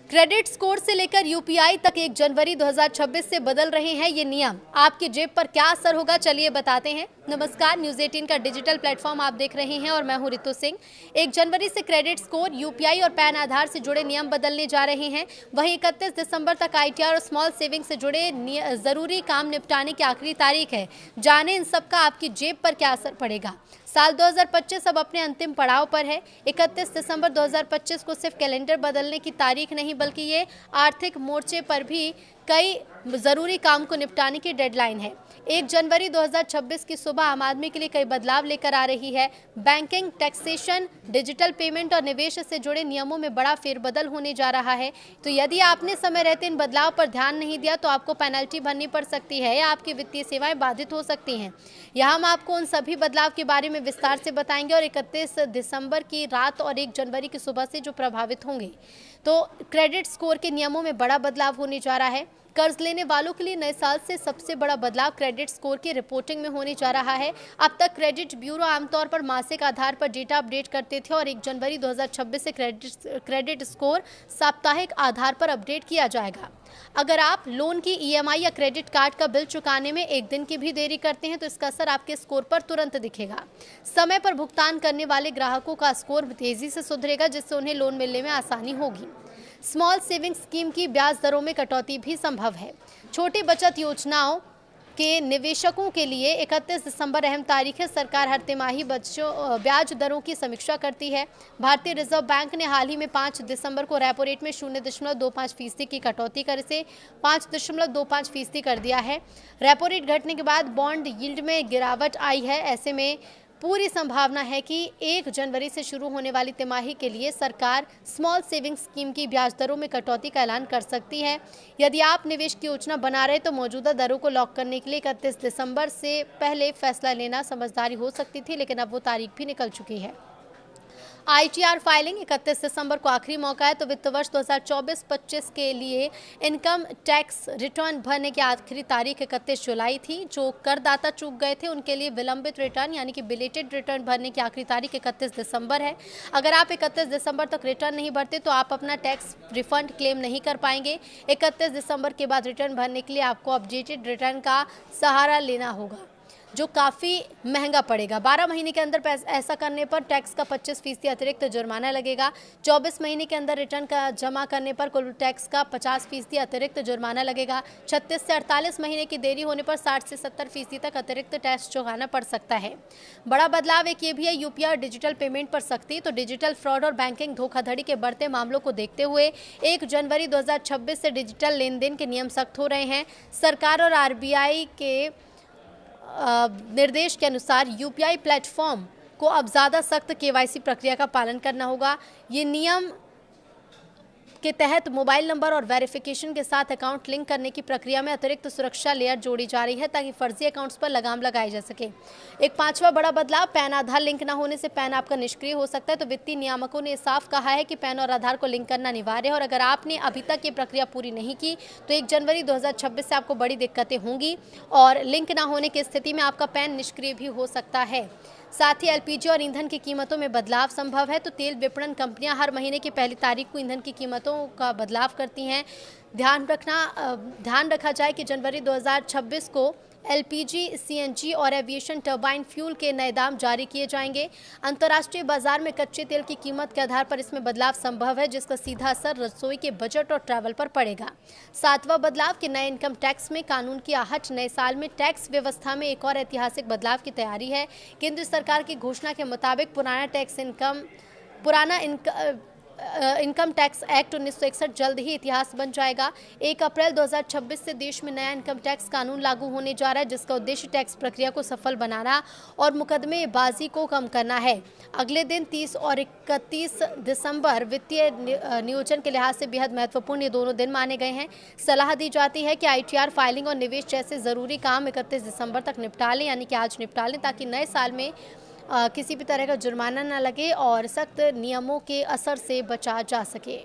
Credit score से लेकर UPI तक 1 जनवरी 2026 से बदल रहे हैं ये नियम। आपकी जेब पर क्या असर होगा, चलिए बताते हैं। नमस्कार, न्यूज़ 18 का डिजिटल प्लेटफॉर्म आप देख रहे हैं और मैं हूं रितु सिंह। 1 जनवरी से क्रेडिट स्कोर, यूपीआई और पैन आधार से जुड़े नियम बदलने जा रहे हैं। वहीं 31 दिसंबर तक आईटीआर और स्मॉल सेविंग से जुड़े जरूरी काम निपटाने की आखिरी तारीख है। जाने इन सब का आपकी जेब पर क्या असर पड़ेगा। साल 2025 अब अपने अंतिम पड़ाव पर है। 31 दिसंबर 2025 को सिर्फ कैलेंडर बदलने की तारीख नहीं, बल्कि ये आर्थिक मोर्चे पर भी कई जरूरी काम को निपटाने की डेडलाइन है। 1 जनवरी 2026 की सुबह आम आदमी के लिए कई बदलाव लेकर आ रही है। बैंकिंग, टैक्सेशन, डिजिटल पेमेंट और निवेश से जुड़े नियमों में बड़ा फेरबदल होने जा रहा है। तो यदि आपने समय रहते इन बदलाव पर ध्यान नहीं दिया तो आपको पेनल्टी भरनी पड़ सकती है या आपकी वित्तीय सेवाएं बाधित हो सकती हैं। यहाँ हम आपको उन सभी बदलाव के बारे में विस्तार से बताएंगे और 31 दिसंबर की रात और 1 जनवरी की सुबह से जो प्रभावित होंगे। तो क्रेडिट स्कोर के नियमों में बड़ा बदलाव होने जा रहा है। कर्ज लेने वालों के लिए नए साल से सबसे बड़ा बदलाव क्रेडिट स्कोर की रिपोर्टिंग में होने जा रहा है। अब तक क्रेडिट ब्यूरो आमतौर पर मासिक आधार पर डेटा अपडेट करते थे और 1 जनवरी 2026 से क्रेडिट स्कोर साप्ताहिक आधार पर अपडेट किया जाएगा। अगर आप लोन की ईएमआई या क्रेडिट कार्ड का बिल चुकाने में 1 दिन की भी देरी करते हैं तो इसका असर आपके स्कोर पर तुरंत दिखेगा। समय पर भुगतान करने वाले ग्राहकों का स्कोर तेजी से सुधरेगा, जिससे उन्हें लोन मिलने में आसानी होगी। स्मॉल सेविंग स्कीम की ब्याज दरों में कटौती भी संभव है। छोटी बचत योजनाओं के निवेशकों के लिए 31 दिसंबर अहम तारीख है। सरकार हर तिमाही ब्याज दरों की समीक्षा करती है। भारतीय रिजर्व बैंक ने हाल ही में 5 दिसंबर को रेपो रेट में 0.25% की कटौती कर इसे 5.25% कर दिया है। रेपो रेट घटने के बाद बॉन्ड यील्ड में गिरावट आई है। ऐसे में पूरी संभावना है कि 1 जनवरी से शुरू होने वाली तिमाही के लिए सरकार स्मॉल सेविंग स्कीम की ब्याज दरों में कटौती का ऐलान कर सकती है। यदि आप निवेश की योजना बना रहे तो मौजूदा दरों को लॉक करने के लिए 31 दिसंबर से पहले फैसला लेना समझदारी हो सकती थी, लेकिन अब वो तारीख भी निकल चुकी है। आईटीआर फाइलिंग 31 दिसंबर को आखिरी मौका है। तो वित्त वर्ष 2024-25 के लिए इनकम टैक्स रिटर्न भरने की आखिरी तारीख 31 जुलाई थी। जो करदाता चूक गए थे उनके लिए विलंबित रिटर्न यानी कि बिलेटेड रिटर्न भरने की आखिरी तारीख 31 दिसंबर है। अगर आप 31 दिसंबर तक रिटर्न नहीं भरते तो आप अपना टैक्स रिफंड क्लेम नहीं कर पाएंगे। 31 दिसंबर के बाद रिटर्न भरने के लिए आपको अपडेटेड रिटर्न का सहारा लेना होगा, जो काफ़ी महंगा पड़ेगा। 12 महीने के अंदर ऐसा करने पर टैक्स का 25% अतिरिक्त जुर्माना लगेगा। 24 महीने के अंदर रिटर्न का जमा करने पर कुल टैक्स का 50% अतिरिक्त जुर्माना लगेगा। 36 से 48 महीने की देरी होने पर 60 से 70% तक अतिरिक्त टैक्स चुकाना पड़ सकता है। बड़ा बदलाव एक ये भी है, यूपीआई और डिजिटल पेमेंट पर सख्ती। तो डिजिटल फ्रॉड और बैंकिंग धोखाधड़ी के बढ़ते मामलों को देखते हुए 1 जनवरी 2026 से डिजिटल लेन देन के नियम सख्त हो रहे हैं। सरकार और आरबीआई के निर्देश के अनुसार यूपीआई प्लेटफॉर्म को अब ज़्यादा सख्त केवाईसी प्रक्रिया का पालन करना होगा। ये नियम के तहत मोबाइल नंबर और वेरिफिकेशन के साथ अकाउंट लिंक करने की प्रक्रिया में अतिरिक्त सुरक्षा लेयर जोड़ी जा रही है ताकि फर्जी अकाउंट्स पर लगाम लगाई जा सके। एक 5वां बड़ा बदलाव, पैन आधार लिंक न होने से पैन आपका निष्क्रिय हो सकता है। तो वित्तीय नियामकों ने साफ कहा है कि पैन और आधार को लिंक करना अनिवार्य है और अगर आपने अभी तक ये प्रक्रिया पूरी नहीं की तो 1 जनवरी 2026 से आपको बड़ी दिक्कतें होंगी और लिंक न होने की स्थिति में आपका पैन निष्क्रिय भी हो सकता है। साथ ही एलपीजी और ईंधन की कीमतों में बदलाव संभव है। तो तेल विपणन कंपनियां हर महीने की पहली तारीख को ईंधन की कीमतों का बदलाव करती हैं। ध्यान रखा जाए कि जनवरी 2026 को एलपीजी, सीएनजी और एविएशन टर्बाइन फ्यूल के नए दाम जारी किए जाएंगे। अंतर्राष्ट्रीय बाजार में कच्चे तेल की कीमत के आधार पर इसमें बदलाव संभव है, जिसका सीधा असर रसोई के बजट और ट्रैवल पर पड़ेगा। 7वां बदलाव के नए इनकम टैक्स में कानून की आहट, नए साल में टैक्स व्यवस्था में एक और ऐतिहासिक बदलाव की तैयारी है। केंद्र सरकार की घोषणा के मुताबिक पुराना इनकम टैक्स एक्ट 1961 जल्द ही इतिहास बन जाएगा। 1 अप्रैल 2026 से देश में नया इनकम टैक्स कानून लागू होने जा रहा है, जिसका उद्देश्य टैक्स प्रक्रिया को सफल बनाना और मुकदमेबाजी को कम करना है। अगले दिन 30 और 31 दिसंबर वित्तीय नियोजन के लिहाज से बेहद महत्वपूर्ण ये दोनों दिन माने गए हैं। सलाह दी जाती है कि आईटीआर फाइलिंग और निवेश जैसे ज़रूरी काम 31 दिसंबर तक निपटा लें, यानी कि आज निपटा लें, ताकि नए साल में किसी भी तरह का जुर्माना न लगे और सख्त नियमों के असर से बचा जा सके।